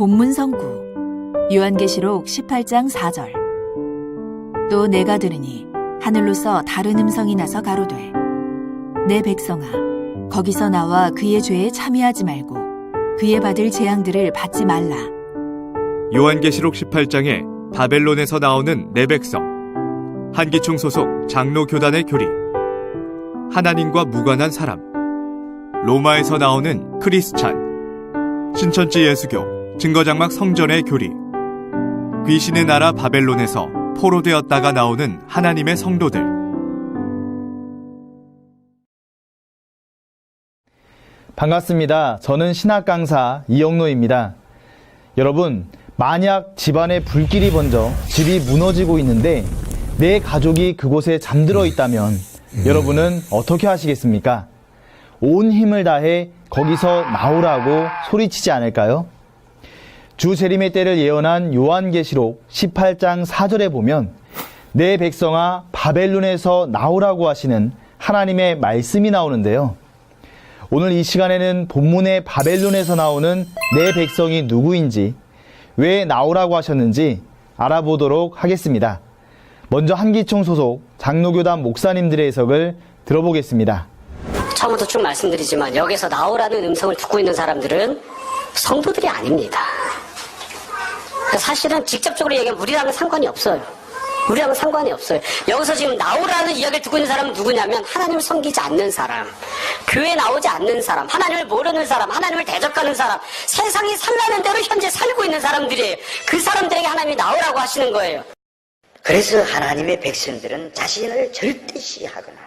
본문 성구 요한계시록 18장 4절. 또 내가 들으니 하늘로서 다른 음성이 나서 가로되 내 백성아 거기서 나와 그의 죄에 참여하지 말고 그의 받을 재앙들을 받지 말라. 요한계시록 18장에 바벨론에서 나오는 내 백성, 한기총 소속 장로 교단의 교리, 하나님과 무관한 사람, 로마에서 나오는 크리스찬, 신천지 예수교, 증거장막 성전의 교리, 귀신의 나라 바벨론에서 포로되었다가 나오는 하나님의 성도들. 반갑습니다. 저는 신학 강사 이영로입니다. 여러분, 만약 집안에 불길이 번져 집이 무너지고 있는데 내 가족이 그곳에 잠들어 있다면 여러분은 어떻게 하시겠습니까? 온 힘을 다해 거기서 나오라고 소리치지 않을까요? 주 재림의 때를 예언한 요한계시록 18장 4절에 보면 내 백성아 바벨론에서 나오라고 하시는 하나님의 말씀이 나오는데요. 오늘 이 시간에는 본문의 바벨론에서 나오는 내 백성이 누구인지, 왜 나오라고 하셨는지 알아보도록 하겠습니다. 먼저 한기총 소속 장로교단 목사님들의 해석을 들어보겠습니다. 처음부터 쭉 말씀드리지만 여기서 나오라는 음성을 듣고 있는 사람들은 성도들이 아닙니다. 사실은 직접적으로 얘기하면 우리랑은 상관이 없어요. 우리랑은 상관이 없어요. 여기서 지금 나오라는 이야기를 듣고 있는 사람은 누구냐면 하나님을 섬기지 않는 사람, 교회에 나오지 않는 사람, 하나님을 모르는 사람, 하나님을 대적하는 사람, 세상이 살라는 대로 현재 살고 있는 사람들이에요. 그 사람들에게 하나님이 나오라고 하시는 거예요. 그래서 하나님의 백성들은 자신을 절대시하거나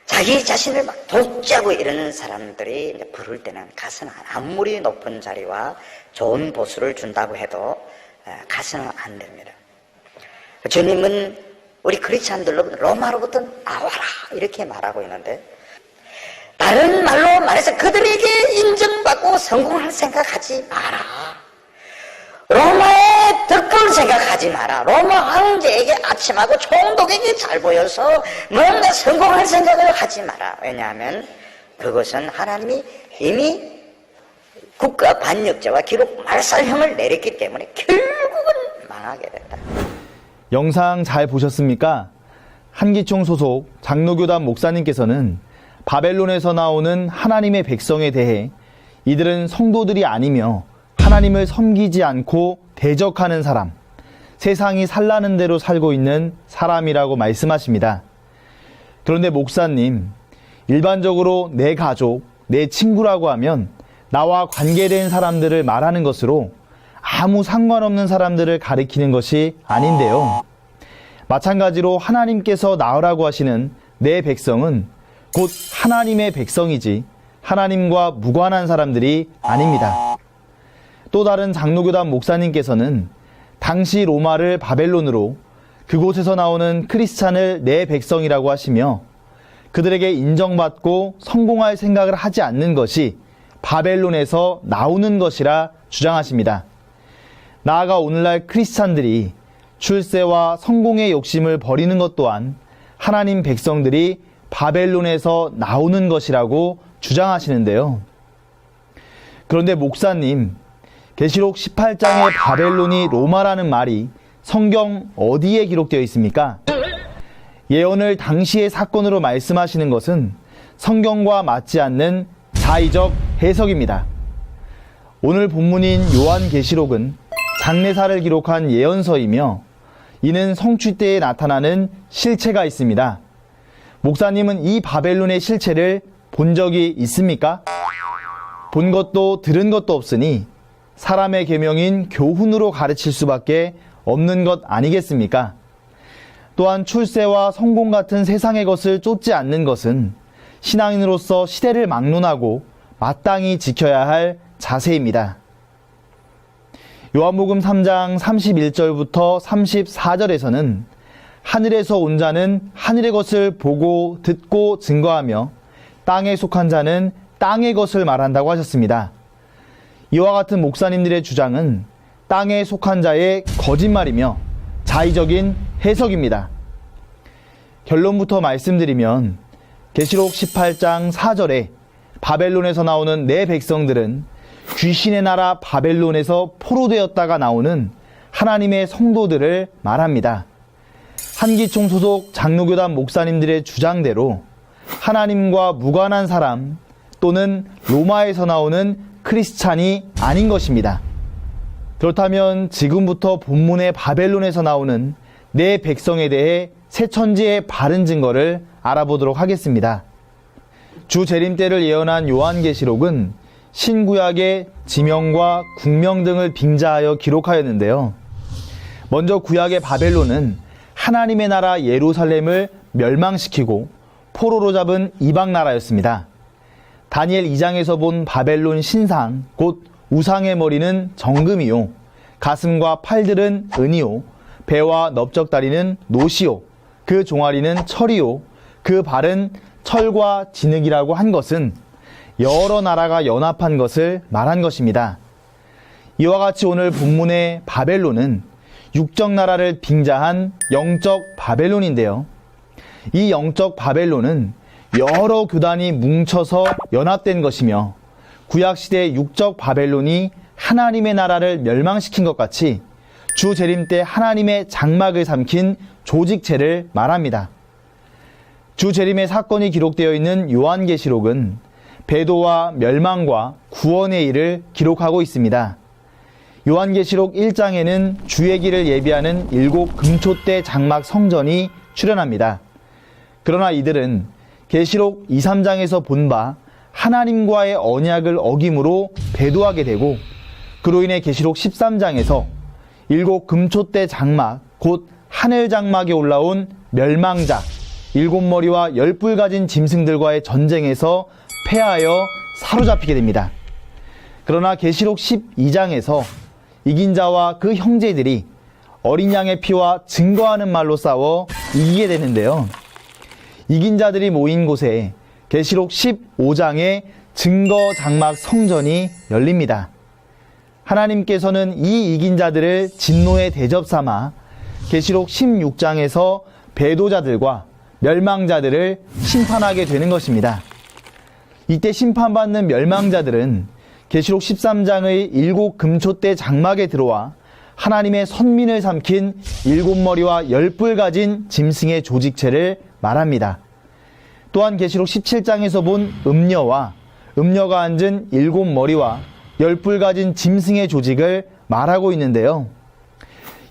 자기 자신을 막 독재하고 이러는 사람들이 이제 부를 때는 가서는 아무리 높은 자리와 좋은 보수를 준다고 해도 가서는 안 됩니다. 주님은 우리 크리스찬들로 로마로부터 나와라 이렇게 말하고 있는데, 다른 말로 말해서 그들에게 인정받고 성공할 생각하지 마라. 로마의 덕분을 생각하지 마라. 로마 황제에게 아침하고 총독에게 잘 보여서 뭔가 성공할 생각을 하지 마라. 왜냐하면 그것은 하나님이 이미 국가 반역죄와 기록 말살형을 내렸기 때문에 결국은 망하게 된다. 영상 잘 보셨습니까? 한기총 소속 장로교단 목사님께서는 바벨론에서 나오는 하나님의 백성에 대해 이들은 성도들이 아니며 하나님을 섬기지 않고 대적하는 사람, 세상이 살라는 대로 살고 있는 사람이라고 말씀하십니다. 그런데 목사님, 일반적으로 내 가족, 내 친구라고 하면 나와 관계된 사람들을 말하는 것으로 아무 상관없는 사람들을 가리키는 것이 아닌데요. 마찬가지로 하나님께서 나으라고 하시는 내 백성은 곧 하나님의 백성이지 하나님과 무관한 사람들이 아닙니다. 또 다른 장로교단 목사님께서는 당시 로마를 바벨론으로, 그곳에서 나오는 크리스찬을 내 백성이라고 하시며 그들에게 인정받고 성공할 생각을 하지 않는 것이 바벨론에서 나오는 것이라 주장하십니다. 나아가 오늘날 크리스찬들이 출세와 성공의 욕심을 버리는 것 또한 하나님 백성들이 바벨론에서 나오는 것이라고 주장하시는데요. 그런데 목사님, 계시록 18장의 바벨론이 로마라는 말이 성경 어디에 기록되어 있습니까? 예언을 당시의 사건으로 말씀하시는 것은 성경과 맞지 않는 자의적 해석입니다. 오늘 본문인 요한계시록은 장례사를 기록한 예언서이며 이는 성취 때에 나타나는 실체가 있습니다. 목사님은 이 바벨론의 실체를 본 적이 있습니까? 본 것도 들은 것도 없으니 사람의 계명인 교훈으로 가르칠 수밖에 없는 것 아니겠습니까? 또한 출세와 성공 같은 세상의 것을 쫓지 않는 것은 신앙인으로서 시대를 막론하고 마땅히 지켜야 할 자세입니다. 요한복음 3장 31절부터 34절에서는 하늘에서 온 자는 하늘의 것을 보고 듣고 증거하며 땅에 속한 자는 땅의 것을 말한다고 하셨습니다. 이와 같은 목사님들의 주장은 땅에 속한 자의 거짓말이며 자의적인 해석입니다. 결론부터 말씀드리면 계시록 18장 4절에 바벨론에서 나오는 내 백성들은 귀신의 나라 바벨론에서 포로되었다가 나오는 하나님의 성도들을 말합니다. 한기총 소속 장로교단 목사님들의 주장대로 하나님과 무관한 사람 또는 로마에서 나오는 크리스찬이 아닌 것입니다. 그렇다면 지금부터 본문의 바벨론에서 나오는 내 백성에 대해 새 천지의 바른 증거를 알아보도록 하겠습니다. 주 재림 때를 예언한 요한계시록은 신구약의 지명과 국명 등을 빙자하여 기록하였는데요. 먼저 구약의 바벨론은 하나님의 나라 예루살렘을 멸망시키고 포로로 잡은 이방 나라였습니다. 다니엘 2장에서 본 바벨론 신상, 곧 우상의 머리는 정금이요, 가슴과 팔들은 은이요, 배와 넓적다리는 노시요, 그 종아리는 철이요, 그 발은 철과 진흙이라고 한 것은 여러 나라가 연합한 것을 말한 것입니다. 이와 같이 오늘 본문의 바벨론은 육적 나라를 빙자한 영적 바벨론인데요. 이 영적 바벨론은 여러 교단이 뭉쳐서 연합된 것이며 구약시대 육적 바벨론이 하나님의 나라를 멸망시킨 것 같이 주 재림 때 하나님의 장막을 삼킨 조직체를 말합니다. 주 재림의 사건이 기록되어 있는 요한계시록은 배도와 멸망과 구원의 일을 기록하고 있습니다. 요한계시록 1장에는 주의 길을 예비하는 7 금초대 장막 성전이 출현합니다. 그러나 이들은 계시록 2, 3장에서 본 바 하나님과의 언약을 어김으로 배도하게 되고 그로 인해 계시록 13장에서 7 금초대 장막 곧 하늘 장막에 올라온 멸망자 7머리와 10뿔 가진 짐승들과의 전쟁에서 패하여 사로잡히게 됩니다. 그러나 계시록 12장에서 이긴 자와 그 형제들이 어린 양의 피와 증거하는 말로 싸워 이기게 되는데요. 이긴 자들이 모인 곳에 계시록 15장의 증거 장막 성전이 열립니다. 하나님께서는 이 이긴 자들을 진노의 대접 삼아 계시록 16장에서 배도자들과 멸망자들을 심판하게 되는 것입니다. 이때 심판받는 멸망자들은 계시록 13장의 7 금초대 장막에 들어와 하나님의 선민을 삼킨 7머리와 10뿔 가진 짐승의 조직체를 말합니다. 또한 계시록 17장에서 본 음녀와 음녀가 앉은 7머리와 10뿔 가진 짐승의 조직을 말하고 있는데요.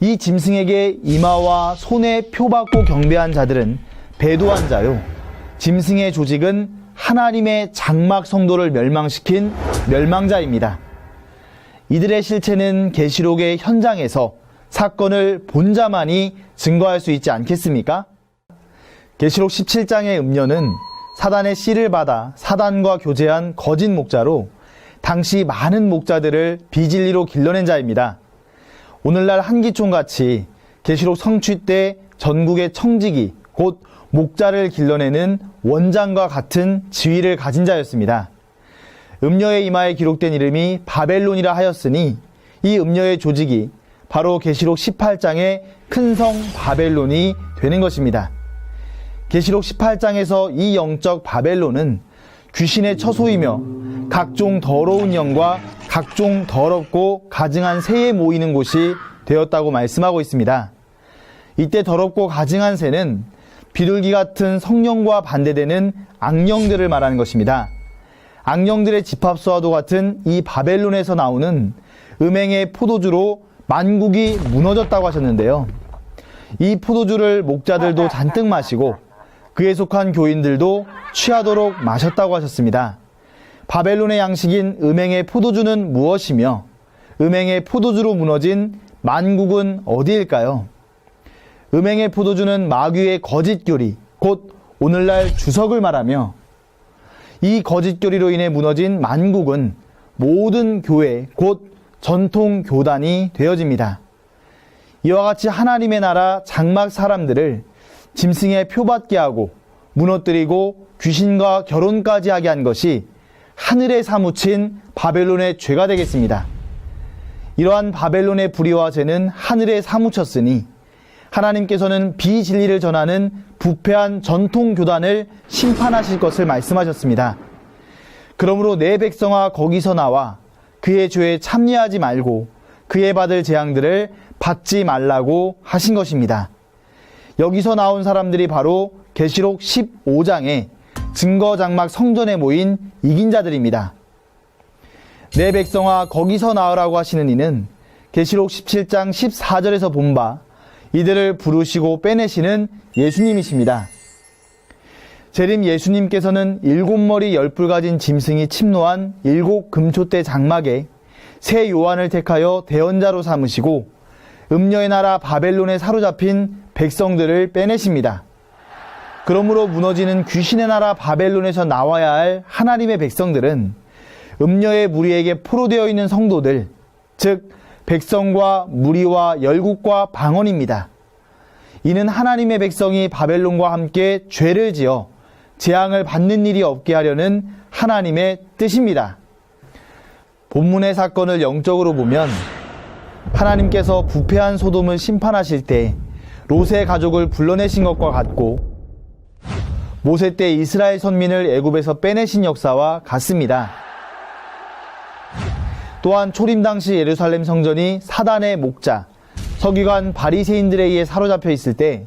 이 짐승에게 이마와 손에 표받고 경배한 자들은 배도한 자요, 짐승의 조직은 하나님의 장막 성도를 멸망시킨 멸망자입니다. 이들의 실체는 계시록의 현장에서 사건을 본 자만이 증거할 수 있지 않겠습니까? 계시록 17장의 음녀는 사단의 씨를 받아 사단과 교제한 거짓 목자로 당시 많은 목자들을 비진리로 길러낸 자입니다. 오늘날 한기총같이 계시록 성취 때 전국의 청지기 곧 목자를 길러내는 원장과 같은 지위를 가진 자였습니다. 음녀의 이마에 기록된 이름이 바벨론이라 하였으니 이 음녀의 조직이 바로 계시록 18장의 큰 성 바벨론이 되는 것입니다. 계시록 18장에서 이 영적 바벨론은 귀신의 처소이며 각종 더러운 영과 각종 더럽고 가증한 새에 모이는 곳이 되었다고 말씀하고 있습니다. 이때 더럽고 가증한 새는 비둘기 같은 성령과 반대되는 악령들을 말하는 것입니다. 악령들의 집합소와도 같은 이 바벨론에서 나오는 음행의 포도주로 만국이 무너졌다고 하셨는데요. 이 포도주를 목자들도 잔뜩 마시고 그에 속한 교인들도 취하도록 마셨다고 하셨습니다. 바벨론의 양식인 음행의 포도주는 무엇이며 음행의 포도주로 무너진 만국은 어디일까요? 음행의 포도주는 마귀의 거짓교리, 곧 오늘날 주석을 말하며 이 거짓교리로 인해 무너진 만국은 모든 교회, 곧 전통 교단이 되어집니다. 이와 같이 하나님의 나라 장막 사람들을 짐승의 표받게 하고 무너뜨리고 귀신과 결혼까지 하게 한 것이 하늘에 사무친 바벨론의 죄가 되겠습니다. 이러한 바벨론의 불의와 죄는 하늘에 사무쳤으니 하나님께서는 비진리를 전하는 부패한 전통 교단을 심판하실 것을 말씀하셨습니다. 그러므로 내 백성아 거기서 나와 그의 죄에 참여하지 말고 그의 받을 재앙들을 받지 말라고 하신 것입니다. 여기서 나온 사람들이 바로 계시록 15장의 증거 장막 성전에 모인 이긴 자들입니다. 내 백성아 거기서 나으라고 하시는 이는 계시록 17장 14절에서 본 바 이들을 부르시고 빼내시는 예수님이십니다. 재림 예수님께서는 7머리 10뿔 가진 짐승이 침노한 7 금초대 장막에 새 요한을 택하여 대언자로 삼으시고 음녀의 나라 바벨론에 사로잡힌 백성들을 빼내십니다. 그러므로 무너지는 귀신의 나라 바벨론에서 나와야 할 하나님의 백성들은 음녀의 무리에게 포로되어 있는 성도들, 즉 백성과 무리와 열국과 방언입니다. 이는 하나님의 백성이 바벨론과 함께 죄를 지어 재앙을 받는 일이 없게 하려는 하나님의 뜻입니다. 본문의 사건을 영적으로 보면 하나님께서 부패한 소돔을 심판하실 때 롯의 가족을 불러내신 것과 같고 모세 때 이스라엘 선민을 애굽에서 빼내신 역사와 같습니다. 또한 초림 당시 예루살렘 성전이 사단의 목자, 서기관 바리새인들에 의해 사로잡혀 있을 때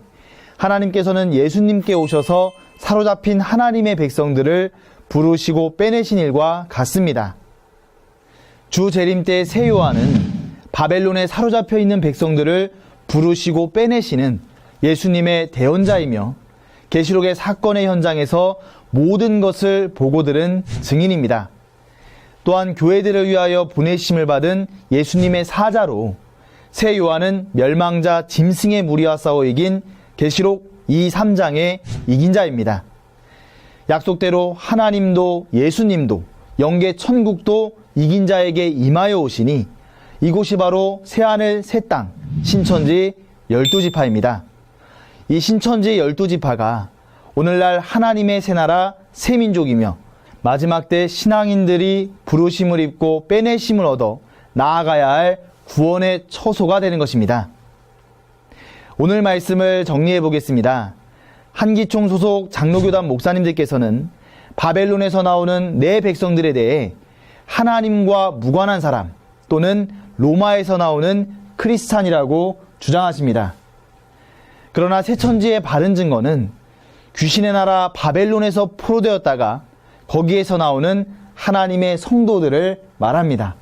하나님께서는 예수님께 오셔서 사로잡힌 하나님의 백성들을 부르시고 빼내신 일과 같습니다. 주 재림 때 새 요한은 바벨론에 사로잡혀 있는 백성들을 부르시고 빼내시는 예수님의 대언자이며 계시록의 사건의 현장에서 모든 것을 보고 들은 증인입니다. 또한 교회들을 위하여 보내심을 받은 예수님의 사자로 새 요한은 멸망자 짐승의 무리와 싸워 이긴 계시록 2, 3장의 이긴 자입니다. 약속대로 하나님도 예수님도 영계 천국도 이긴 자에게 임하여 오시니 이곳이 바로 새하늘 새 땅 신천지 12지파입니다. 이 신천지 12지파가 오늘날 하나님의 새 나라 새 민족이며 마지막 때 신앙인들이 부르심을 입고 빼내심을 얻어 나아가야 할 구원의 처소가 되는 것입니다. 오늘 말씀을 정리해 보겠습니다. 한기총 소속 장로교단 목사님들께서는 바벨론에서 나오는 내 백성들에 대해 하나님과 무관한 사람 또는 로마에서 나오는 크리스찬이라고 주장하십니다. 그러나 새천지의 바른 증거는 귀신의 나라 바벨론에서 포로되었다가 거기에서 나오는 하나님의 성도들을 말합니다.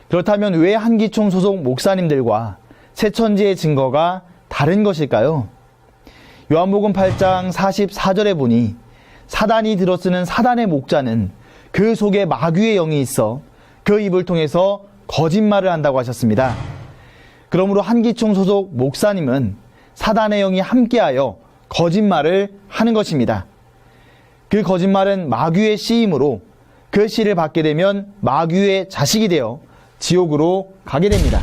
그렇다면 왜 한기총 소속 목사님들과 새천지의 증거가 다른 것일까요? 요한복음 8장 44절에 보니 사단이 들어쓰는 사단의 목자는 그 속에 마귀의 영이 있어 그 입을 통해서 거짓말을 한다고 하셨습니다. 그러므로 한기총 소속 목사님은 사단의 영이 함께하여 거짓말을 하는 것입니다. 그 거짓말은 마귀의 씨임으로 그 씨를 받게 되면 마귀의 자식이 되어 지옥으로 가게 됩니다.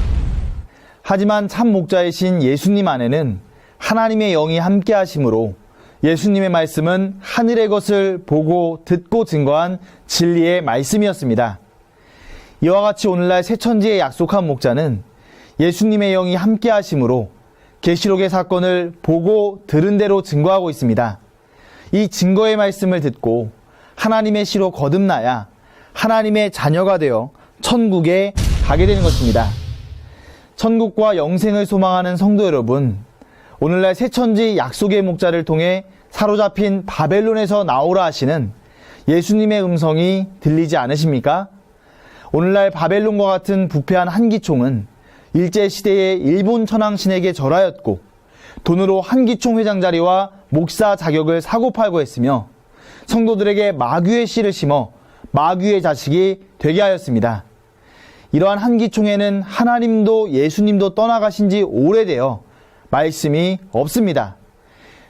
하지만 참 목자이신 예수님 안에는 하나님의 영이 함께 하심으로 예수님의 말씀은 하늘의 것을 보고 듣고 증거한 진리의 말씀이었습니다. 이와 같이 오늘날 새천지에 약속한 목자는 예수님의 영이 함께 하심으로 계시록의 사건을 보고 들은 대로 증거하고 있습니다. 이 증거의 말씀을 듣고 하나님의 씨로 거듭나야 하나님의 자녀가 되어 천국에 가게 되는 것입니다. 천국과 영생을 소망하는 성도 여러분, 오늘날 새천지 약속의 목자를 통해 사로잡힌 바벨론에서 나오라 하시는 예수님의 음성이 들리지 않으십니까? 오늘날 바벨론과 같은 부패한 한기총은 일제시대의 일본 천황신에게 절하였고 돈으로 한기총 회장 자리와 목사 자격을 사고팔고 했으며 성도들에게 마귀의 씨를 심어 마귀의 자식이 되게 하였습니다. 이러한 한기총에는 하나님도 예수님도 떠나가신 지 오래되어 말씀이 없습니다.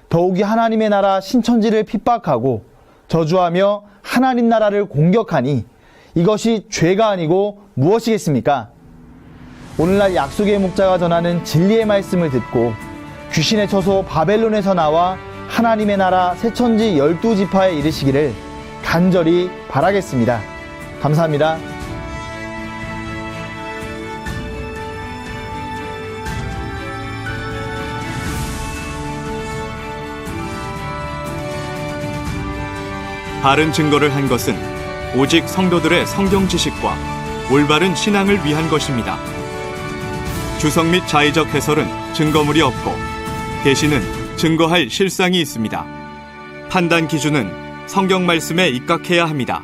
더욱이 하나님의 나라 신천지를 핍박하고 저주하며 하나님 나라를 공격하니 이것이 죄가 아니고 무엇이겠습니까? 오늘날 약속의 목자가 전하는 진리의 말씀을 듣고 귀신의 처소 바벨론에서 나와 하나님의 나라 새천지 12지파에 이르시기를 간절히 바라겠습니다. 감사합니다. 바른 증거를 한 것은 오직 성도들의 성경 지식과 올바른 신앙을 위한 것입니다. 주석 및 자의적 해설은 증거물이 없고 대신은 증거할 실상이 있습니다. 판단 기준은 성경 말씀에 입각해야 합니다.